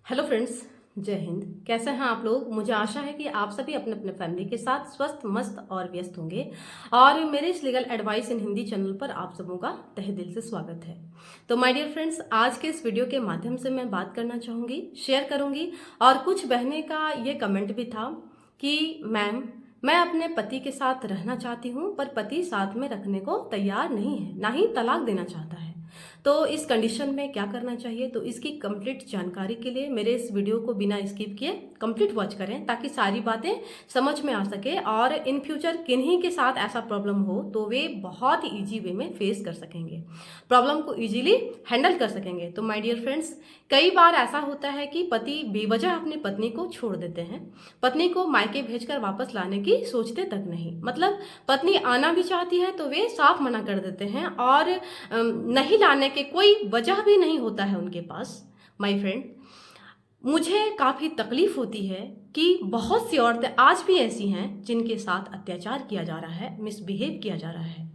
Hello friends, जय हिंद। कैसे हैं आप लोग? मुझे आशा है कि आप सभी अपने अपने फैमिली के साथ स्वस्थ मस्त और व्यस्त होंगे। और मेरे इस legal advice in Hindi channel पर आप सबों का तहे दिल से स्वागत है। तो माय डियर फ्रेंड्स, आज के इस वीडियो के माध्यम से मैं बात करना चाहूँगी, शेयर करूँगी। और कुछ बहने का ये कमेंट भी था कि मैम, मैं अपने पति के साथ रहना चाहती हूँ पर पति साथ में रखने को तैयार नहीं है, ना ही तलाक देना चाहता है। तो इस कंडीशन में क्या करना चाहिए, तो इसकी कंप्लीट जानकारी के लिए मेरे इस वीडियो को बिना स्किप किए कंप्लीट वॉच करें, ताकि सारी बातें समझ में आ सके और इन फ्यूचर किन्हीं के साथ ऐसा प्रॉब्लम हो तो वे बहुत ही ईजी वे में फेस कर सकेंगे, प्रॉब्लम को ईजिली हैंडल कर सकेंगे। तो माय डियर फ्रेंड्स, कई बार ऐसा होता है कि पति बेवजह अपनी पत्नी को छोड़ देते हैं, पत्नी को मायके भेजकर वापस लाने की सोचते तक नहीं। मतलब पत्नी आना भी चाहती है तो वे साफ मना कर देते हैं और नहीं लाने के कोई वजह भी नहीं होता है उनके पास। माय फ्रेंड, मुझे काफ़ी तकलीफ होती है कि बहुत सी औरतें आज भी ऐसी हैं जिनके साथ अत्याचार किया जा रहा है, मिसबिहेव किया जा रहा है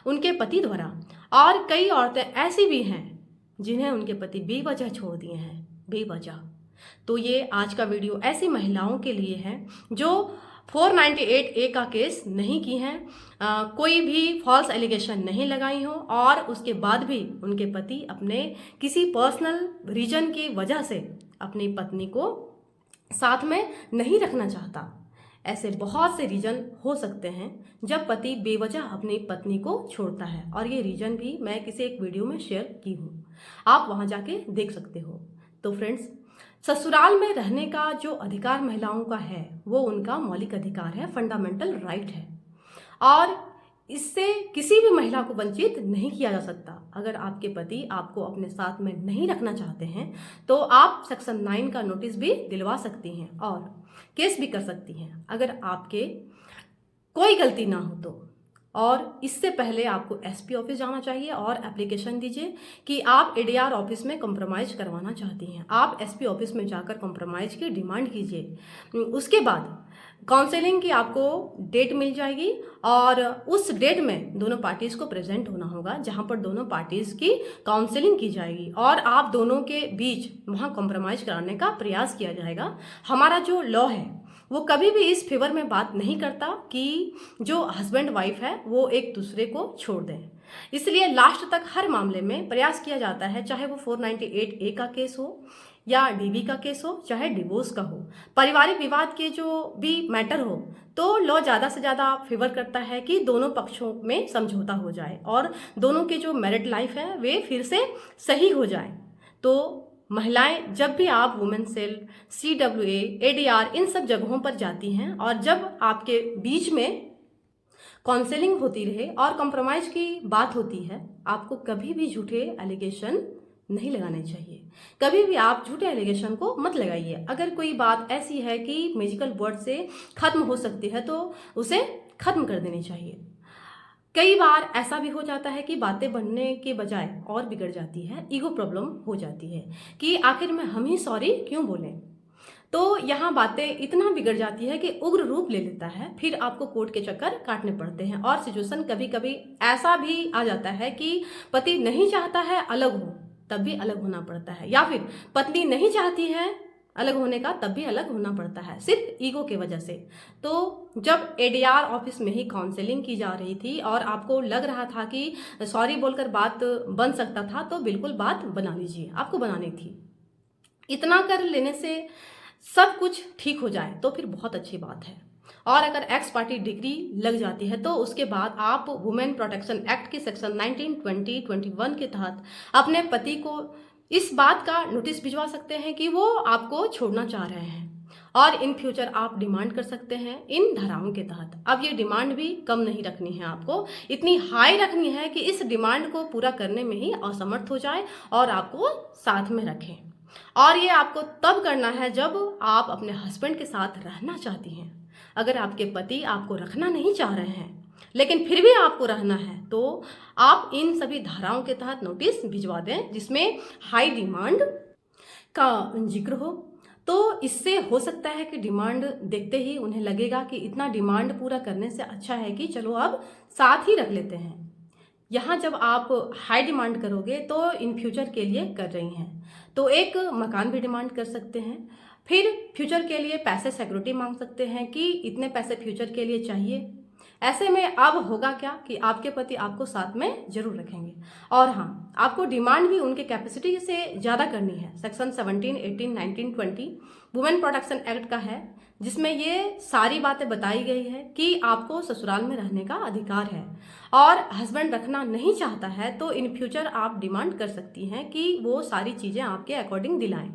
उनके पति द्वारा। और कई औरतें ऐसी भी हैं जिन्हें उनके पति बेवजह छोड़ दिए हैं, बेवजह। तो ये आज का वीडियो ऐसी महिलाओं के लिए है जो 498A का केस नहीं की हैं, कोई भी फॉल्स एलिगेशन नहीं लगाई हो और उसके बाद भी उनके पति अपने किसी पर्सनल रीजन की वजह से अपनी पत्नी को साथ में नहीं रखना चाहता। ऐसे बहुत से रीजन हो सकते हैं जब पति बेवजह अपनी पत्नी को छोड़ता है, और ये रीजन भी मैं किसी एक वीडियो में शेयर की हूँ, आप वहाँ जाके देख सकते हो। तो फ्रेंड्स, ससुराल में रहने का जो अधिकार महिलाओं का है वो उनका मौलिक अधिकार है, फंडामेंटल राइट है, और इससे किसी भी महिला को वंचित नहीं किया जा सकता। अगर आपके पति आपको अपने साथ में नहीं रखना चाहते हैं तो आप सेक्शन 9 का नोटिस भी दिलवा सकती हैं और केस भी कर सकती हैं, अगर आपके कोई गलती ना हो तो। और इससे पहले आपको एसपी ऑफिस जाना चाहिए और एप्लीकेशन दीजिए कि आप एडीआर ऑफिस में कॉम्प्रोमाइज़ करवाना चाहती हैं। आप एसपी ऑफिस में जाकर कॉम्प्रोमाइज़ की डिमांड कीजिए। उसके बाद काउंसलिंग की आपको डेट मिल जाएगी और उस डेट में दोनों पार्टीज़ को प्रेजेंट होना होगा, जहां पर दोनों पार्टीज़ की काउंसलिंग की जाएगी और आप दोनों के बीच वहां कॉम्प्रोमाइज़ कराने का प्रयास किया जाएगा। हमारा जो लॉ है वो कभी भी इस फेवर में बात नहीं करता कि जो हस्बैंड वाइफ है वो एक दूसरे को छोड़ दें, इसलिए लास्ट तक हर मामले में प्रयास किया जाता है, चाहे वो 498A का केस हो या डीवी का केस हो, चाहे डिवोर्स का हो, पारिवारिक विवाद के जो भी मैटर हो, तो लॉ ज़्यादा से ज़्यादा फेवर करता है कि दोनों पक्षों में समझौता हो जाए और दोनों के जो मैरिड लाइफ है वे फिर से सही हो जाए। तो महिलाएं, जब भी आप वुमेन सेल, CWA, ADR इन सब जगहों पर जाती हैं और जब आपके बीच में काउंसलिंग होती रहे और कंप्रोमाइज की बात होती है, आपको कभी भी झूठे एलिगेशन नहीं लगाने चाहिए। कभी भी आप झूठे एलिगेशन को मत लगाइए। अगर कोई बात ऐसी है कि म्यूजिकल वर्ड से खत्म हो सकती है तो उसे खत्म कर देनी चाहिए। कई बार ऐसा भी हो जाता है कि बातें बनने के बजाय और बिगड़ जाती है, ईगो प्रॉब्लम हो जाती है कि आखिर में हम ही सॉरी क्यों बोलें। तो यहाँ बातें इतना बिगड़ जाती है कि उग्र रूप ले लेता है, फिर आपको कोर्ट के चक्कर काटने पड़ते हैं। और सिचुएशन कभी कभी ऐसा भी आ जाता है कि पति नहीं चाहता है अलग हो, तब भी अलग होना पड़ता है, या फिर पत्नी नहीं चाहती है अलग होने का, तब भी अलग होना पड़ता है, सिर्फ ईगो के वजह से। तो जब एडीआर ऑफिस में ही काउंसलिंग की जा रही थी और आपको लग रहा था कि सॉरी बोलकर बात बन सकता था, तो बिल्कुल बात बना लीजिए, आपको बनानी थी। इतना कर लेने से सब कुछ ठीक हो जाए तो फिर बहुत अच्छी बात है। और अगर एक्स पार्टी डिग्री लग जाती है तो उसके बाद आप वुमेन प्रोटेक्शन एक्ट के सेक्शन 19, 20, 21 के तहत अपने पति को इस बात का नोटिस भिजवा सकते हैं कि वो आपको छोड़ना चाह रहे हैं, और इन फ्यूचर आप डिमांड कर सकते हैं इन धाराओं के तहत। अब ये डिमांड भी कम नहीं रखनी है, आपको इतनी हाई रखनी है कि इस डिमांड को पूरा करने में ही असमर्थ हो जाए और आपको साथ में रखें। और ये आपको तब करना है जब आप अपने हस्बैंड के साथ रहना चाहती हैं। अगर आपके पति आपको रखना नहीं चाह रहे हैं लेकिन फिर भी आपको रहना है तो आप इन सभी धाराओं के तहत नोटिस भिजवा दें जिसमें हाई डिमांड का जिक्र हो। तो इससे हो सकता है कि डिमांड देखते ही उन्हें लगेगा कि इतना डिमांड पूरा करने से अच्छा है कि चलो अब साथ ही रख लेते हैं। यहाँ जब आप हाई डिमांड करोगे तो इन फ्यूचर के लिए कर रही हैं, तो एक मकान भी डिमांड कर सकते हैं। फिर फ्यूचर के लिए पैसे सिक्योरिटी मांग सकते हैं कि इतने पैसे फ्यूचर के लिए चाहिए। ऐसे में अब होगा क्या कि आपके पति आपको साथ में जरूर रखेंगे। और हाँ, आपको डिमांड भी उनके कैपेसिटी से ज़्यादा करनी है। सेक्शन 17, 18, 19, 20 वुमेन प्रोटेक्शन एक्ट का है, जिसमें ये सारी बातें बताई गई है कि आपको ससुराल में रहने का अधिकार है। और हस्बैंड रखना नहीं चाहता है तो इन फ्यूचर आप डिमांड कर सकती हैं कि वो सारी चीज़ें आपके अकॉर्डिंग दिलाएं,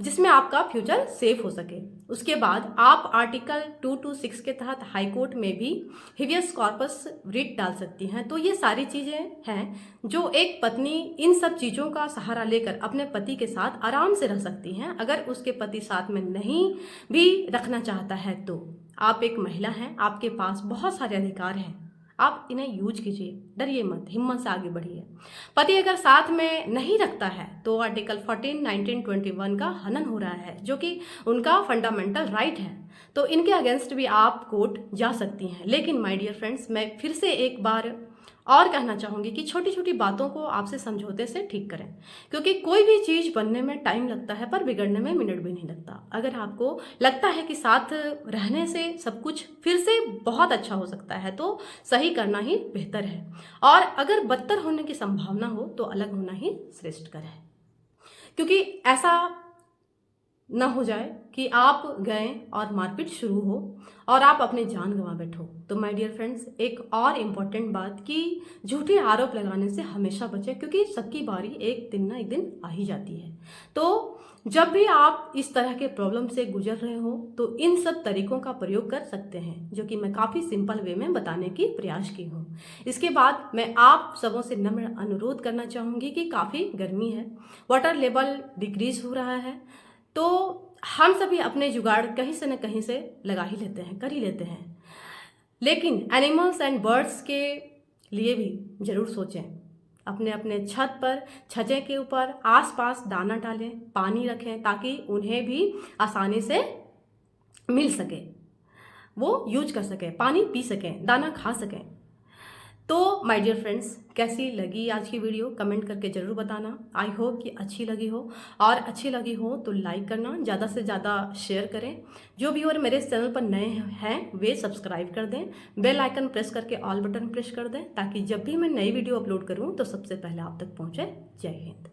जिसमें आपका फ्यूचर सेफ हो सके। उसके बाद आप आर्टिकल 226 के तहत हाई कोर्ट में भी हिबियस कॉर्पस रिट डाल सकती हैं। तो ये सारी चीज़ें हैं जो एक पत्नी इन सब चीज़ों का सहारा लेकर अपने पति के साथ आराम से रह सकती हैं। अगर उसके पति साथ में नहीं भी रखना चाहता है तो आप एक महिला हैं, आपके पास बहुत सारे अधिकार हैं, आप इन्हें यूज कीजिए, डरिए मत, हिम्मत से आगे बढ़िए। पति अगर साथ में नहीं रखता है तो आर्टिकल 14, 19, 21 का हनन हो रहा है, जो कि उनका फंडामेंटल राइट है। तो इनके अगेंस्ट भी आप कोर्ट जा सकती हैं। लेकिन माय डियर फ्रेंड्स, मैं फिर से एक बार और कहना चाहूँगी कि छोटी छोटी बातों को आपसे समझौते से ठीक करें, क्योंकि कोई भी चीज़ बनने में टाइम लगता है पर बिगड़ने में मिनट भी नहीं लगता। अगर आपको लगता है कि साथ रहने से सब कुछ फिर से बहुत अच्छा हो सकता है तो सही करना ही बेहतर है, और अगर बदतर होने की संभावना हो तो अलग होना ही श्रेष्ठकर है। क्योंकि ऐसा न हो जाए कि आप गए और मारपीट शुरू हो और आप अपनी जान गंवा बैठो। तो माय डियर फ्रेंड्स, एक और इम्पॉर्टेंट बात कि झूठे आरोप लगाने से हमेशा बचें, क्योंकि सबकी बारी एक दिन ना एक दिन आ ही जाती है। तो जब भी आप इस तरह के प्रॉब्लम से गुजर रहे हो तो इन सब तरीकों का प्रयोग कर सकते हैं, जो कि मैं काफ़ी सिंपल वे में बताने की प्रयास की हूँ। इसके बाद मैं आप सबों से नम्र अनुरोध करना चाहूँगी कि काफ़ी गर्मी है, वाटर लेवल डिक्रीज हो रहा है, तो हम सभी अपने जुगाड़ कहीं से न कहीं से लगा ही लेते हैं, कर ही लेते हैं। लेकिन एनिमल्स एंड बर्ड्स के लिए भी ज़रूर सोचें। अपने अपने छत पर, छज्जे के ऊपर आसपास दाना डालें, पानी रखें, ताकि उन्हें भी आसानी से मिल सके, वो यूज कर सकें, पानी पी सकें, दाना खा सकें। तो माय डियर फ्रेंड्स, कैसी लगी आज की वीडियो कमेंट करके ज़रूर बताना। आई होप कि अच्छी लगी हो, और अच्छी लगी हो तो लाइक करना, ज़्यादा से ज़्यादा शेयर करें। जो भी और मेरे चैनल पर नए हैं वे सब्सक्राइब कर दें, बेल आइकन प्रेस करके ऑल बटन प्रेस कर दें, ताकि जब भी मैं नई वीडियो अपलोड करूं तो सबसे पहले आप तक पहुंचे। जय हिंद।